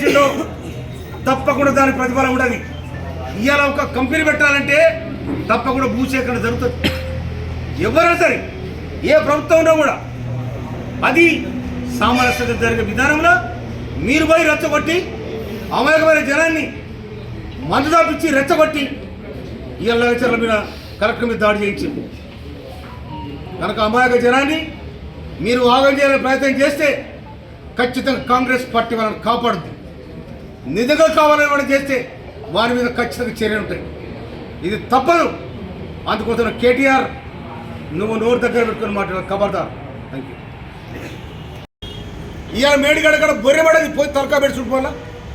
చేసిండో తప్పకుండా దానికి ప్రతిఫలం ఉండదు. ఇవాళ ఒక కంపెనీ పెట్టాలంటే తప్పకుండా భూసేకరణ జరుగుతుంది. ఎవరైనా సరే ఏ ప్రభుత్వంలో కూడా అది సామరస్యంగా జరిగే విధానంలో మీరు పోయి రెచ్చగొట్టి అమాయకమైన జనాన్ని మందు దాపించి రెచ్చగొట్టి ఇవాళ లగచర్ల మీద కలెక్టర్ మీద దాడి చేయించింది కనుక అమాయక జనాన్ని మీరు ఆగం చేయాలని ప్రయత్నం చేస్తే ఖచ్చితంగా కాంగ్రెస్ పార్టీ వాళ్ళని కాపాడుద్ది. నిజంగా కావాలని కూడా చేస్తే వారి మీద ఖచ్చితంగా చర్యలు ఉంటాయి. ఇది తప్పదు. అందుకోసం కేటీఆర్ నువ్వు నోరు దగ్గర పెట్టుకుని మాట్లాడు ఖబర్దార్. Thank you. ఇవాళ మేడిగడ కూడా బొర్రె పడేది పోయి తరకా పెట్టి చుట్టుకోవాలా.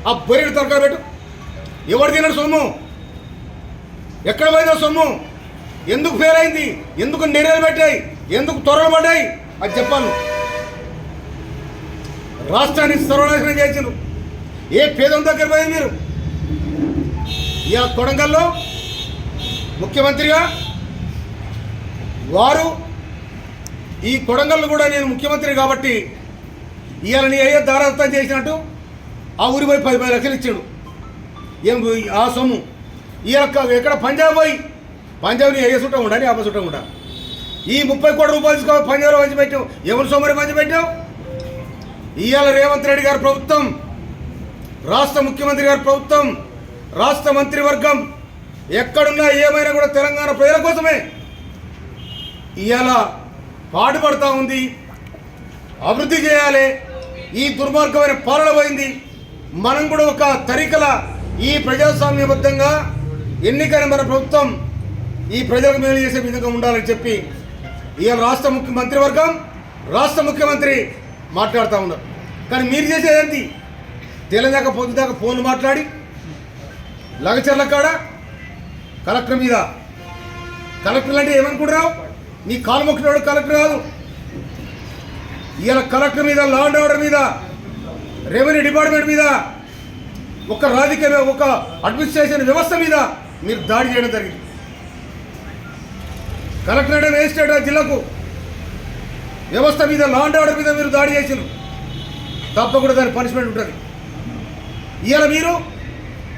ఆ బొర్రెని తరకా పెట్టు. ఎవరు తిన్నాడు సొమ్ము? ఎక్కడ పోయిందో సొమ్ము? ఎందుకు ఫెయిల్ అయింది? ఎందుకు నిర్ణయాలు పెట్టాయి? ఎందుకు త్వరలు పడ్డాయి? అది చెప్పాను. రాష్ట్రాన్ని సర్వనాశనం చేసిండ్రు. ఏ పేదం దగ్గర పోయింది మీరు? ఇవాళ కొడంగల్లో ముఖ్యమంత్రిగా వారు ఈ కొడంగల్లో కూడా నేను ముఖ్యమంత్రి కాబట్టి ఇవాళ నీ అయ్యే దారాదత్తం చేసినట్టు ఆ ఊరి పోయి 10 లక్షలు ఇచ్చాడు. ఏం ఆ సొమ్ము ఇవాళ ఎక్కడ పంజాబ్ పోయి పంజాబ్ నీ అయ్యే చుట్టం ఉండాలి ఆప చుట్టం ఉండాలి. ఈ 30 కోట్ల రూపాయలు తీసుకో పంజాబ్లో పంచిపెట్టావు. ఎవరు సొమ్మరి పంచిపెట్టావు? ఇవాళ రేవంత్ రెడ్డి గారి ప్రభుత్వం, రాష్ట్ర ముఖ్యమంత్రి గారి ప్రభుత్వం, రాష్ట్ర మంత్రివర్గం ఎక్కడున్నా ఏమైనా కూడా తెలంగాణ ప్రజల కోసమే ఇవాళ పాటుపడతా ఉంది. అభివృద్ధి చేయాలి. ఈ దుర్మార్గమైన పాలన పోయింది. మనం కూడా ఒక తరికల ఈ ప్రజాస్వామ్యబద్ధంగా ఎన్నికైన మన ప్రభుత్వం ఈ ప్రజలకు మేలు చేసే విధంగా ఉండాలని చెప్పి ఇవాళ రాష్ట్ర మంత్రివర్గం, రాష్ట్ర ముఖ్యమంత్రి మాట్లాడుతూ ఉన్నారు. కానీ మీరు చేసేది ఏంటి? తెలంగాణ పొద్దుదాకా ఫోన్లు మాట్లాడి లగచర్ల కాడ కలెక్టర్ మీద, కలెక్టర్లు అంటే ఏమనుకుంటున్నావు? నీ కాలు మొక్కినవాడు కలెక్టర్ కాదు. ఇవాళ కలెక్టర్ మీద, లా అండ్ ఆర్డర్ మీద, రెవెన్యూ డిపార్ట్మెంట్ మీద, ఒక రాజకీయ ఒక అడ్మినిస్ట్రేషన్ వ్యవస్థ మీద మీరు దాడి చేయడం జరిగింది. కలెక్టర్ అంటే మేజిస్ట్రేట్ జిల్లాకు వ్యవస్థ మీద, లా అండ్ ఆర్డర్ మీద మీరు దాడి చేసినారు. తప్పకుండా దాని పనిష్మెంట్ ఉంటుంది. ఇవాళ మీరు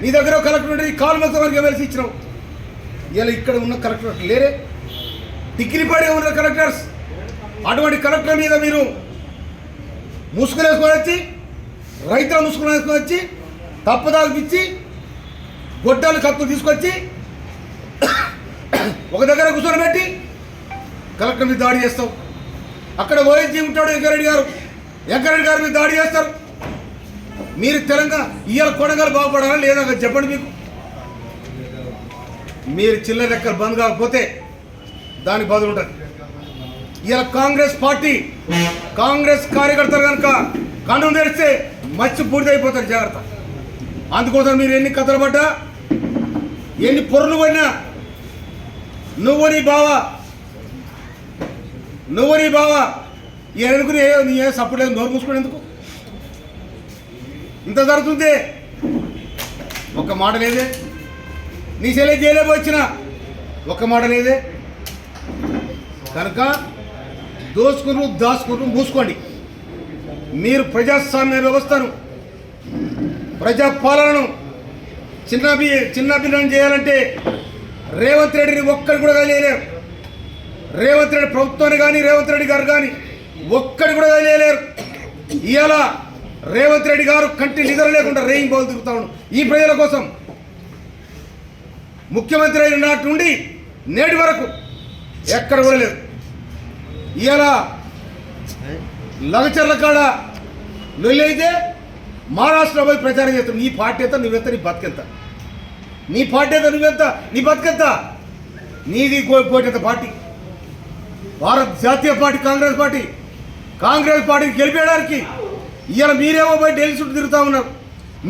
నీ దగ్గర కలెక్టర్ ఉంటే కాలు మొత్తం వరకు ఎమ్మెల్సీ ఇచ్చినావు. ఇవాళ ఇక్కడ ఉన్న కలెక్టర్ లేరే, డిగ్రీపడే ఉన్న కలెక్టర్స్. అటువంటి కలెక్టర్ మీద మీరు ముసుగులు వేసుకొని వచ్చి, రైతుల ముసుగులు వేసుకొని వచ్చి, తప్పదాలు ఇచ్చి, గొడ్డలు కత్తులు తీసుకొచ్చి ఒక దగ్గర కూర్చొని కలెక్టర్ మీద దాడి చేస్తావు. అక్కడ ఓఎస్జీ ఉంటాడు వెంకరెడ్డి గారు, వెంకరెడ్డి గారి మీద దాడి చేస్తారు. మీరు తెలంగాణ ఇవాళ కొడంగల్ బాగుపడాలా లేదా చెప్పండి. మీకు మీరు చిల్లర లెక్కలు బంద్ కాకపోతే దానికి బదులు ఉంటుంది. ఇవాళ కాంగ్రెస్ పార్టీ, కాంగ్రెస్ కార్యకర్తలు కనుక కన్ను తెరిస్తే మచ్చి పూర్తి అయిపోతారు. జాగ్రత్త. అందుకోసం మీరు ఎన్ని కథలు పడ్డా, ఎన్ని పొరలు పడినా, నువ్వు నీ బావ ఎందుకు నీ ఏ సపోర్ట్ లేదు? నోరు మూసుకుని ఎందుకు ఇంత జరుగుతుంది? ఒక్క మాట లేదే. నీ చెల్లె జైలుకి వచ్చిన ఒక్క మాట లేదే. కనుక దాచుకుని మూసుకోండి. మీరు ప్రజాస్వామ్య వ్యవస్థను, ప్రజాపాలనను చిన్నభిన్నం చేయాలంటే రేవంత్ రెడ్డిని ఒక్కడు కూడా కదిలేయలేరు. రేవంత్ రెడ్డి ప్రభుత్వాన్ని కానీ, రేవంత్ రెడ్డి గారు కానీ ఒక్కడి కూడా కదిలేయలేరు. ఇవాళ రేవంత్ రెడ్డి గారు కంటి నిద్ర లేకుండా రేయింగ్ బౌల్ తిరుగుతా ఉన్నాడు ఈ ప్రజల కోసం. ముఖ్యమంత్రి అయిన నాటి నుండి నేటి వరకు ఎక్కడ కూడా లేదు. ఇవాళ లగచర్ల కాడ లొల్లి అయితే మహారాష్ట్రలో పోయి ప్రచారం చేస్తాం. నీ పార్టీ ఎంత, నువ్వెంత, నీ బతికెంత? నీ పార్టీ ఎంత, నువ్వెంత, నీ బతికెంత? నీది కోటెంత పార్టీ. భారత జాతీయ పార్టీ కాంగ్రెస్ పార్టీని గెలిపేయడానికి ఇవాళ మీరేమో పోయి ఢిల్లీ చుట్టూ తిరుగుతూ ఉన్నారు.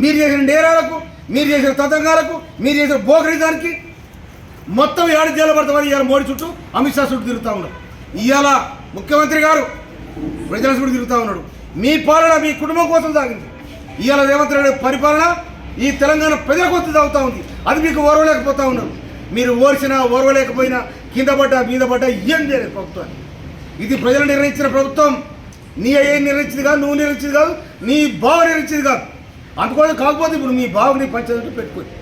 మీరు చేసిన నేరాలకు, మీరు చేసిన తతంగాలకు, మీరు చేసిన బోకరిదానికి మొత్తం ఏడు జైలు పడతామని ఇవాళ మోడీ చుట్టూ, అమిత్ షా చుట్టూ తిరుగుతూ ఉన్నారు. ఇవాళ ముఖ్యమంత్రి గారు ప్రజల చుట్టూ తిరుగుతూ ఉన్నాడు. మీ పాలన మీ కుటుంబం కోసం సాగింది. ఇవాళ రేవంత్ రెడ్డి పరిపాలన ఈ తెలంగాణ ప్రజల కోసం సాగుతూ ఉంది. అది మీకు ఓర్వలేకపోతా ఉన్నారు. మీరు ఓర్చినా ఓర్వలేకపోయినా, కింద పడ్డా మీద పడ్డా ఏం చేయలేదు ప్రభుత్వాన్ని. ఇది ప్రజలు నిర్ణయించిన ప్రభుత్వం. నీ అయ్యే నిర్ణయించింది కాదు, నువ్వు నిర్ణయించింది కాదు, నీ బావ నిర్ణయించింది కాదు. అందుకోసం కాకపోతే ఇప్పుడు మీ బావని పంచాయతీ పెట్టుకోండి.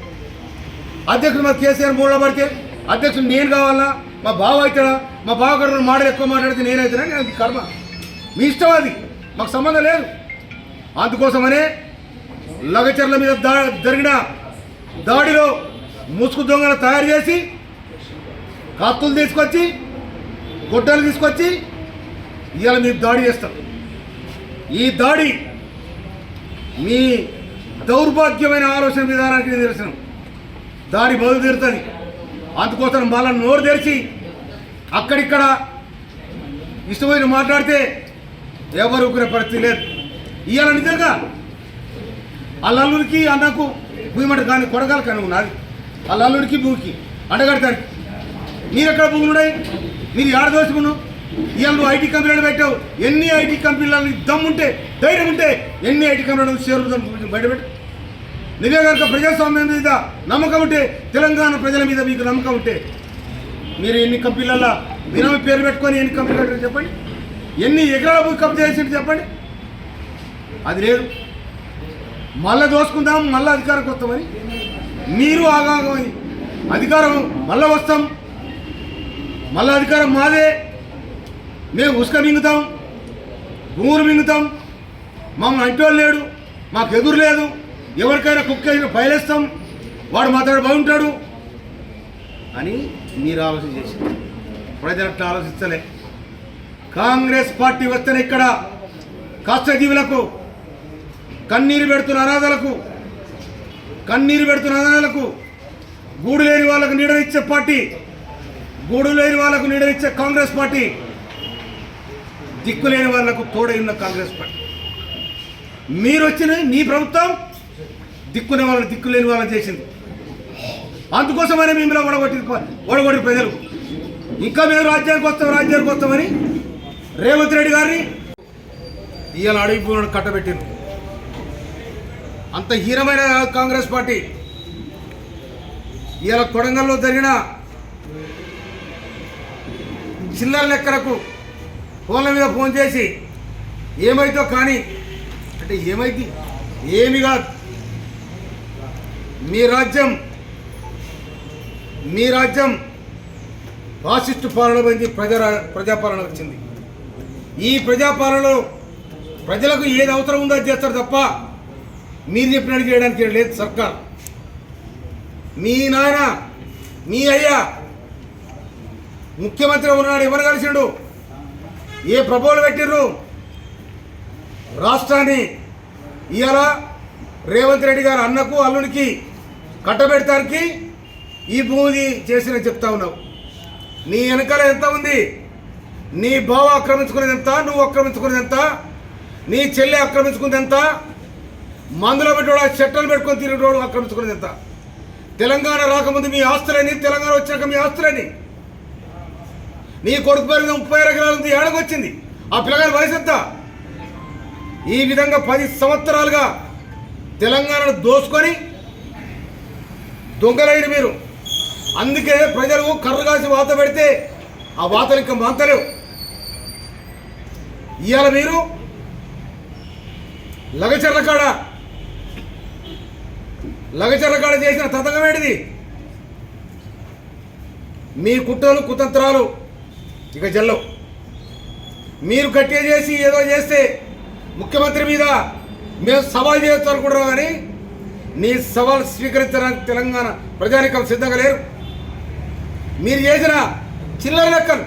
అధ్యక్షుడు మా కేసీఆర్ మూడో పడితే అధ్యక్షుడు నేను కావాలా, మా బావ అవుతాడా, మా బావ గారు మాటలు ఎక్కువ మాట్లాడితే నేనైతున్నా, నేను కర్మ మీ ఇష్టం, అది మాకు సంబంధం లేదు. అందుకోసమనే లగచర్ల మీద జరిగిన దాడిలో ముసుగు దొంగలు తయారు చేసి కత్తులు తీసుకొచ్చి గుడ్డలు తీసుకొచ్చి ఇవాళ మీరు దాడి చేస్తారు. ఈ దాడి మీ దౌర్భాగ్యమైన ఆలోచన విధానానికి నిదర్శనం. దాడి బదులు తీరుతుంది. అందుకోసం మళ్ళీ నోరు తెరిచి అక్కడిక్కడ ఇష్టమైన మాట్లాడితే ఎవరు ఊరుకునే పరిస్థితి లేదు. ఇవాళ నిజంగా అల్లూరికి అన్నకు భూమి కానీ కొడగాలి కానీ ఉన్నది. అల్లూరికి భూమికి అండగడతానికి మీరు ఎక్కడ భూములు ఉన్నాయి, మీరు ఏడ దోచుకున్నావు. ఇవాళ నువ్వు ఐటీ కంపెనీలు పెట్టావు. ఎన్ని ఐటీ కంపెనీలని దమ్ముంటే ధైర్యం ఉంటే ఎన్ని ఐటీ కంపెనీలు షేర్లు బయటపెట్టు. నువ్వే కనుక ప్రజాస్వామ్యం మీద నమ్మకం ఉంటే, తెలంగాణ ప్రజల మీద మీకు నమ్మకం ఉంటే మీరు ఎన్ని కంపెనీలలో బినామీ పేరు పెట్టుకొని ఎన్ని కంపెనీలు పెట్టారు చెప్పండి. ఎన్ని ఎకరాల భూమి కబ్జా చేసింది చెప్పండి. అది లేదు. మళ్ళీ దోసుకుందాం, మళ్ళీ అధికారంకి వస్తామని మీరు ఆగాగమని అధికారం మళ్ళీ వస్తాం, మళ్ళీ అధికారం మాదే, మేము ఉసుక మింగుతాం, భూములు మింగుతాం, మమ్మల్ని అంటోళ్ళు లేడు, మాకు ఎదురు లేదు, ఎవరికైనా కుక్క బయలేస్తాం, వాడు మాట్లాడి బాగుంటాడు అని మీరు ఆలోచన చేశారు. ప్రజలట్లా ఆలోచించలే. కాంగ్రెస్ పార్టీ వస్తేనే ఇక్కడ కష్టజీవులకు, కన్నీరు పెడుతున్న అనాథలకు, గూడు లేని వాళ్ళకు నీడనిచ్చే పార్టీ, గూడు లేని వాళ్ళకు నీడనిచ్చే కాంగ్రెస్ పార్టీ, దిక్కు లేని వాళ్లకు తోడై ఉన్న కాంగ్రెస్ పార్టీ. మీరు వచ్చిన మీ ప్రభుత్వం దిక్కునే వాళ్ళని దిక్కు లేని వాళ్ళని చేసింది. అందుకోసమనే మిమ్మల్ని ఓడగొట్టి ప్రజలు ఇంకా మేము రాజ్యానికి వస్తామని రేవంత్ రెడ్డి గారిని ఇవాళ అడవి భూములను కట్టబెట్టింది. అంత హీనమైన కాంగ్రెస్ పార్టీ ఇవాళ కొడంగల్లో జరిగిన చిల్లర లెక్కలకు ఫోన్ల మీద ఫోన్ చేసి ఏమైతో కానీ అంటే ఏమైంది, ఏమి కాదు, మీ రాజ్యం ఫాసిస్టు పాలన పోయింది, ప్రజాపాలన వచ్చింది. ఈ ప్రజాపాలనలో ప్రజలకు ఏది అవసరం ఉందో అది చేస్తారు తప్ప మీరు చెప్పినట్టు చేయడానికి లేదు సర్కార్. మీ నాయన, మీ అయ్యా ముఖ్యమంత్రి ఉన్నాడు, ఎవరు కలిసిండు, ఏ ప్రభువులు పెట్టిర్రు రాష్ట్రాన్ని. ఇవాళ రేవంత్ రెడ్డి గారు అన్నకు అల్లునికి కట్టబెడతానికి ఈ భూమి చేసిన చెప్తా ఉన్నావు. నీ వెనకాల ఎంత ఉంది, నీ బావ ఆక్రమించుకునేది ఎంత, నువ్వు ఆక్రమించుకునేది ఎంత, నీ చెల్లి ఆక్రమించుకునేది ఎంత, మందులో పెట్టేవాడు చెట్టలు పెట్టుకొని తిరిగేవాడు ఆక్రమించుకునేది ఎంత. తెలంగాణ రాకముందు మీ ఆస్తులని, తెలంగాణ వచ్చాక మీ ఆస్తులని. నీ కొడుకు పేరు 30 ఎకరాలు ఉంది, ఏడకొచ్చింది, ఆ పిల్లగారి వయసు ఎంత. ఈ విధంగా 10 సంవత్సరాలుగా తెలంగాణను దోసుకొని దొంగలైన మీరు. అందుకే ప్రజలు కర్ర కాసి వాత పెడితే ఆ వాతలు ఇంకా మాంతలేవు. ఇవాళ మీరు లగచర్ల కాడ చేసిన తతంగం ఏంటిది? మీ కుట్రలు కుతంత్రాలు ఇక జల్లవు. మీరు గట్టిగా చేసి ఏదో చేస్తే ముఖ్యమంత్రి మీద మేము సవాల్ చేయొచ్చు అనుకుంటున్నాం, కానీ నీ సవాల్ స్వీకరించడానికి తెలంగాణ ప్రజానికం సిద్ధంగా లేరు. మీరు చేసిన చిల్లర లెక్కలు